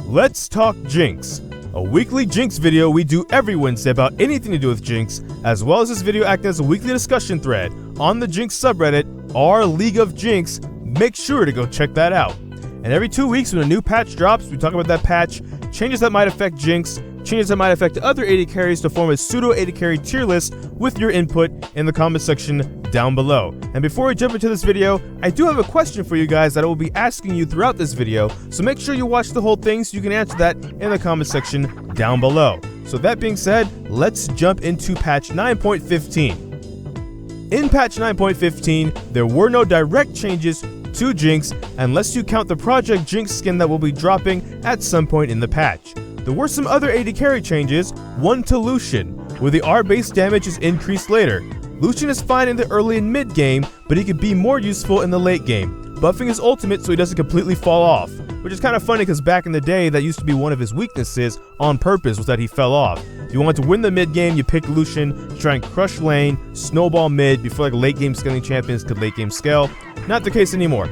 Let's talk Jinx, a weekly Jinx video we do every Wednesday about anything to do with Jinx, as well as this video acting as a weekly discussion thread on the Jinx subreddit, our League of Jinx. Make sure to go check that out. And every 2 weeks when a new patch drops, we talk about that patch, changes that might affect Jinx, changes that might affect other AD carries to form a pseudo AD carry tier list with your input in the comment section down below. And before we jump into this video, I do have a question for you guys that I will be asking you throughout this video, so make sure you watch the whole thing so you can answer that in the comment section down below. So that being said, let's jump into patch 9.15. In patch 9.15, there were no direct changes to Jinx unless you count the Project Jinx skin that will be dropping at some point in the patch. There were some other AD carry changes, one to Lucian, where the R base damage is increased later. Lucian is fine in the early and mid game, but he could be more useful in the late game, buffing his ultimate so he doesn't completely fall off, which is kind of funny because back in the day that used to be one of his weaknesses on purpose, was that he fell off. If you want to win the mid game, you pick Lucian to try and crush lane, snowball mid before like late game scaling champions could late game scale. Not the case anymore.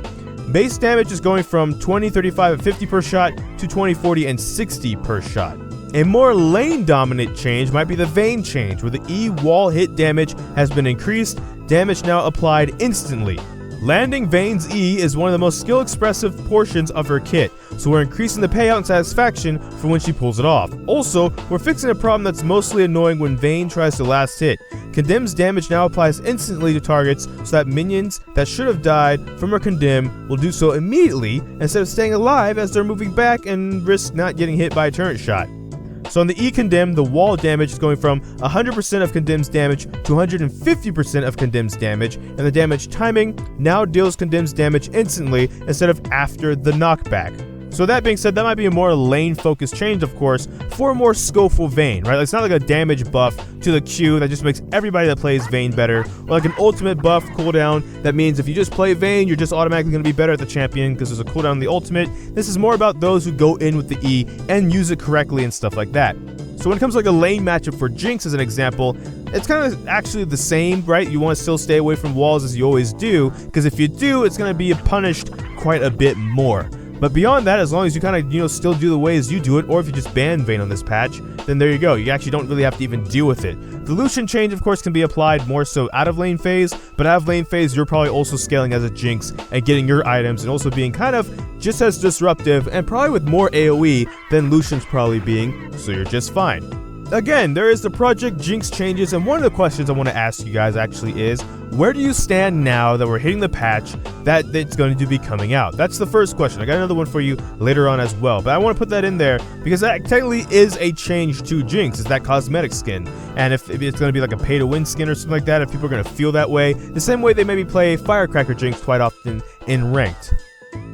Base damage is going from 20, 35, and 50 per shot to 20, 40, and 60 per shot. A more lane-dominant change might be the Vayne change, where the E wall hit damage has been increased, damage now applied instantly. Landing Vayne's E is one of the most skill-expressive portions of her kit, so we're increasing the payout and satisfaction for when she pulls it off. Also, we're fixing a problem that's mostly annoying when Vayne tries to last hit. Condemn's damage now applies instantly to targets so that minions that should have died from her condemn will do so immediately instead of staying alive as they're moving back and risk not getting hit by a turret shot. So on the E Condemn, the wall damage is going from 100% of Condemn's damage to 150% of Condemn's damage, and the damage timing now deals Condemn's damage instantly instead of after the knockback. So that being said, that might be a more lane-focused change, of course, for a more skillful Vayne, right? It's not like a damage buff to the Q that just makes everybody that plays Vayne better, or like an ultimate buff cooldown that means if you just play Vayne, you're just automatically going to be better at the champion because there's a cooldown on the ultimate. This is more about those who go in with the E and use it correctly and stuff like that. So when it comes to like a lane matchup for Jinx as an example, it's kind of actually the same, right? You want to still stay away from walls as you always do, because if you do, it's going to be punished quite a bit more. But beyond that, as long as you kind of, still do the way as you do it, or if you just ban Vayne on this patch, then there you go. You actually don't really have to even deal with it. The Lucian change, of course, can be applied more so out of lane phase, but out of lane phase, you're probably also scaling as a Jinx and getting your items and also being kind of just as disruptive and probably with more AoE than Lucian's probably being, so you're just fine. Again, there is the Project Jinx changes, and one of the questions I want to ask you guys actually is, where do you stand now that we're hitting the patch that it's going to be coming out? That's the first question. I got another one for you later on as well, but I want to put that in there because that technically is a change to Jinx, is that cosmetic skin. And if it's going to be like a pay-to-win skin or something like that, if people are going to feel that way, the same way they maybe play Firecracker Jinx quite often in Ranked.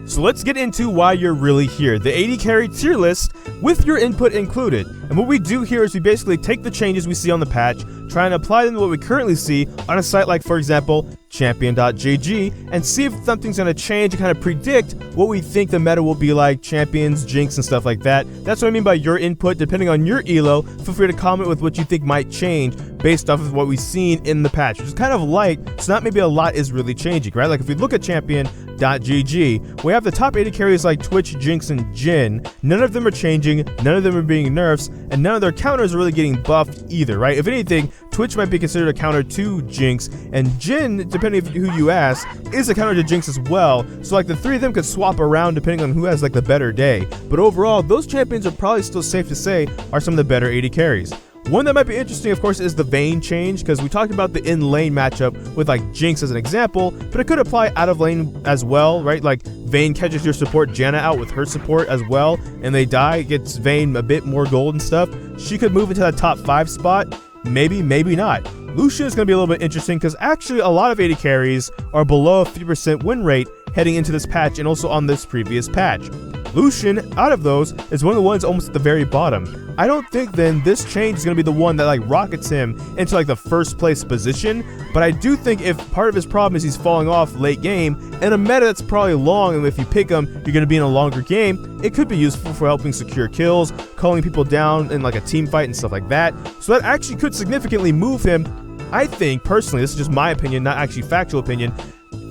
So let's get into why you're really here, the AD carry tier list with your input included. And what we do here is we basically take the changes we see on the patch, try and apply them to what we currently see on a site like, for example, champion.gg, and see if something's going to change and kind of predict what we think the meta will be like, champions, Jinx, and stuff like that. That's what I mean by your input. Depending on your elo, feel free to comment with what you think might change based off of what we've seen in the patch, which is kind of light, so not maybe a lot is really changing, right? Like if we look at champion.gg, we have the top 80 carries like Twitch, Jinx, and Jhin. None of them are changing, none of them are being nerfs, and none of their counters are really getting buffed either, right? If anything, Twitch might be considered a counter to Jinx, and Jhin, depending on who you ask, is a counter to Jinx as well, so like the three of them could swap around depending on who has like the better day. But overall, those champions are probably still safe to say are some of the better AD carries. One that might be interesting, of course, is the Vayne change, because we talked about the in-lane matchup with like Jinx as an example, but it could apply out of lane as well, right? Like Vayne catches your support Janna out with her support as well, and they die, gets Vayne a bit more gold and stuff. She could move into that top 5 spot, maybe, maybe not. Lucian is going to be a little bit interesting because actually a lot of AD carries are below a 50% win rate heading into this patch and also on this previous patch. Lucian, out of those, is one of the ones almost at the very bottom. I don't think then this change is going to be the one that like rockets him into like the first place position, but I do think if part of his problem is he's falling off late game, and a meta that's probably long, and if you pick him, you're going to be in a longer game, it could be useful for helping secure kills, calling people down in like a team fight and stuff like that, so that actually could significantly move him. I think, personally, this is just my opinion, not actually factual opinion,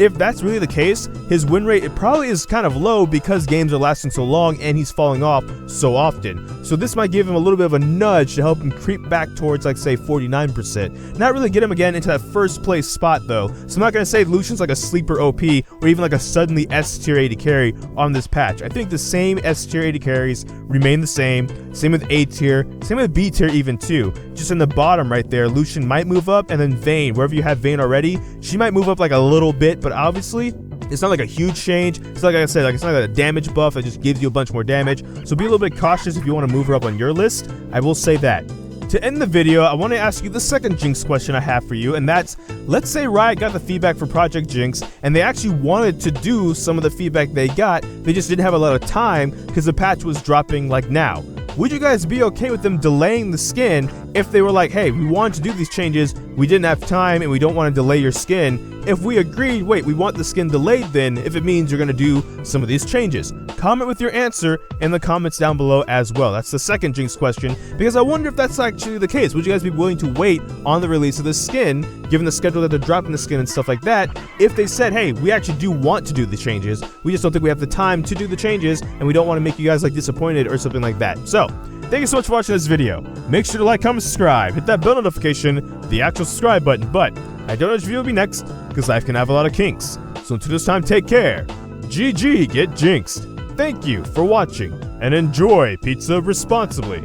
if that's really the case, his win rate it probably is kind of low because games are lasting so long and he's falling off so often. So this might give him a little bit of a nudge to help him creep back towards, like, say 49%. Not really get him again into that first place spot though. So I'm not gonna say Lucian's like a sleeper OP or even like a suddenly S tier AD carry on this patch. I think the same S tier AD carries remain the same. Same with A tier, same with B tier even too. Just in the bottom right there, Lucian might move up, and then Vayne, wherever you have Vayne already, she might move up like a little bit, but obviously it's not like a huge change. It's like I said, like it's not like a damage buff that just gives you a bunch more damage. So be a little bit cautious if you want to move her up on your list. I will say that. To end the video, I want to ask you the second Jinx question I have for you, and that's, let's say Riot got the feedback for Project Jinx, and they actually wanted to do some of the feedback they got, they just didn't have a lot of time because the patch was dropping like now. Would you guys be okay with them delaying the skin if they were like, hey, we wanted to do these changes, we didn't have time, and we don't want to delay your skin? If we agreed, wait, we want the skin delayed then, if it means you're going to do some of these changes? Comment with your answer in the comments down below as well. That's the second Jinx question, because I wonder if that's actually the case. Would you guys be willing to wait on the release of the skin, given the schedule that they're dropping the skin and stuff like that, if they said, hey, we actually do want to do the changes, we just don't think we have the time to do the changes, and we don't want to make you guys like disappointed or something like that. So, thank you so much for watching this video. Make sure to like, comment, subscribe, hit that bell notification, the actual subscribe button, but I don't know which video will be next, because life can have a lot of kinks. So until this time, take care. GG, get jinxed. Thank you for watching, and enjoy pizza responsibly.